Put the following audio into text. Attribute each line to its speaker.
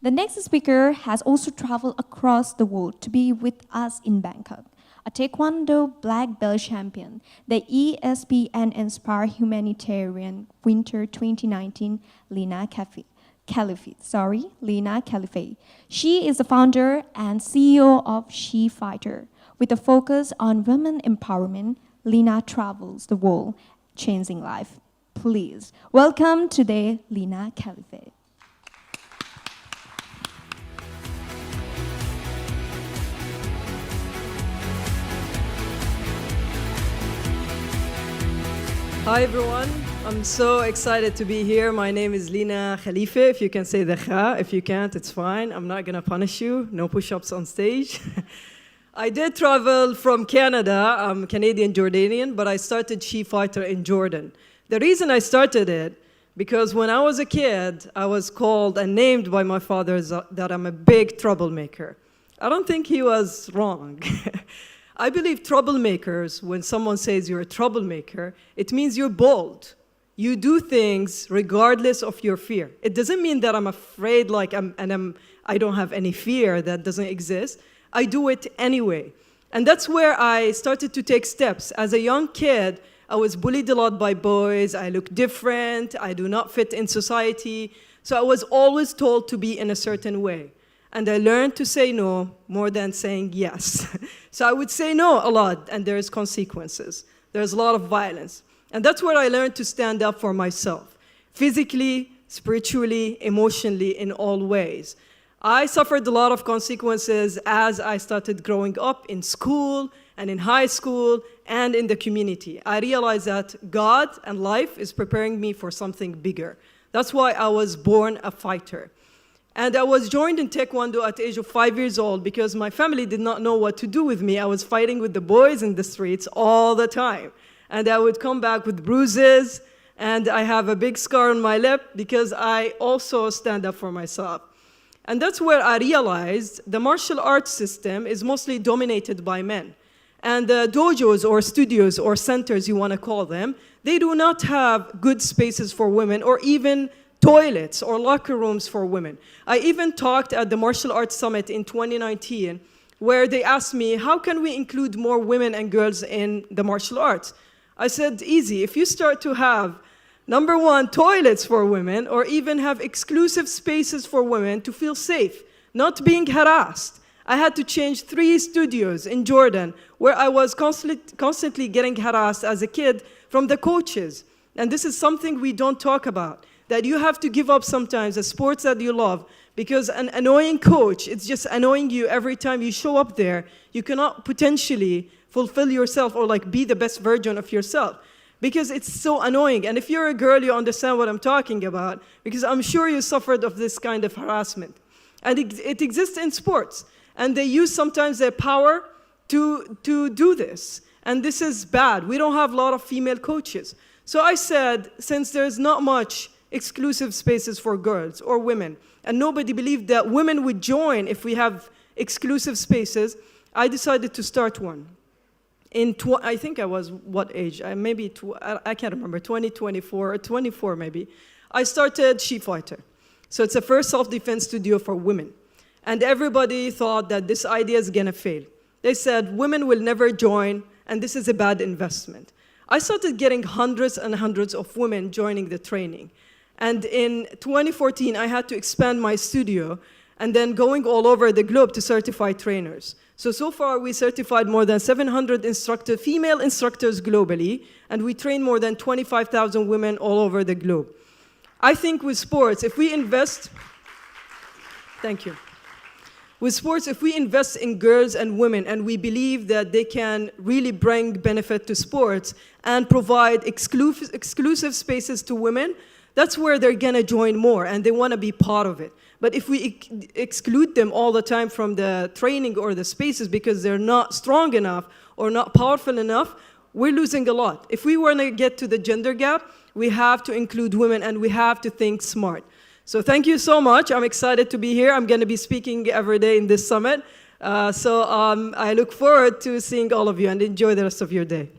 Speaker 1: The next speaker has also traveled across the world to be with us in Bangkok. A Taekwondo black belt champion, the ESPN Inspire Humanitarian Winter 2019, Lina Khalifeh. She is the founder and CEO of SheFighter. With a focus on women empowerment, Lina travels the world, changing life. Please welcome today, Lina Khalifeh.
Speaker 2: Hi everyone, I'm so excited to be here. My name is Lina Khalifeh. If you can say the kha, if you can't, it's fine. I'm not gonna punish you. No push-ups on stage. I did travel from Canada. I'm Canadian Jordanian, but I started SheFighter in Jordan. The reason I started it, because when I was a kid, I was called and named by my father that I'm a big troublemaker. I don't think he was wrong. I believe troublemakers, when someone says you're a troublemaker, it means you're bold. You do things regardless of your fear. It doesn't mean that I'm afraid, I don't have any fear that doesn't exist. I do it anyway. And that's where I started to take steps. As a young kid, I was bullied a lot by boys. I look different. I do not fit in society. So I was always told to be in a certain way. And I learned to say no more than saying yes. So I would say no a lot, and there's consequences. There's a lot of violence. And that's where I learned to stand up for myself, physically, spiritually, emotionally, in all ways. I suffered a lot of consequences as I started growing up in school and in high school and in the community. I realized that God and life is preparing me for something bigger. That's why I was born a fighter. And I was joined in Taekwondo at the age of 5 years old because my family did not know what to do with me. I was fighting with the boys in the streets all the time. And I would come back with bruises, and I have a big scar on my lip because I also stand up for myself. And that's where I realized the martial arts system is mostly dominated by men. And the dojos or studios or centers, you want to call them, they do not have good spaces for women or even toilets or locker rooms for women. I even talked at the Martial Arts Summit in 2019 where they asked me, how can we include more women and girls in the martial arts? I said, easy. If you start to have, number one, toilets for women or even have exclusive spaces for women to feel safe, not being harassed. I had to change 3 studios in Jordan where I was constantly getting harassed as a kid from the coaches. And this is something we don't talk about, that you have to give up sometimes the sports that you love because an annoying coach, it's just annoying you every time you show up there. You cannot potentially fulfill yourself or be the best version of yourself because it's so annoying. And if you're a girl, you understand what I'm talking about because I'm sure you suffered of this kind of harassment. And it exists in sports. And they use sometimes their power to do this. And this is bad. We don't have a lot of female coaches. So I said, since there's not much exclusive spaces for girls or women, and nobody believed that women would join if we have exclusive spaces, I decided to start one. I think I was, what age? I can't remember, 24 or 24 maybe. I started SheFighter. So it's the first self-defense studio for women. And everybody thought that this idea is gonna fail. They said, women will never join, and this is a bad investment. I started getting hundreds and hundreds of women joining the training. And in 2014, I had to expand my studio and then going all over the globe to certify trainers. So far, we certified more than 700 female instructors globally, and we train more than 25,000 women all over the globe. I think with sports, if we invest, thank you. With sports, if we invest in girls and women and we believe that they can really bring benefit to sports and provide exclusive spaces to women, that's where they're gonna join more and they wanna be part of it. But if we exclude them all the time from the training or the spaces because they're not strong enough or not powerful enough, we're losing a lot. If we wanna get to the gender gap, we have to include women and we have to think smart. So thank you so much. I'm excited to be here. I'm gonna be speaking every day in this summit. I look forward to seeing all of you and enjoy the rest of your day.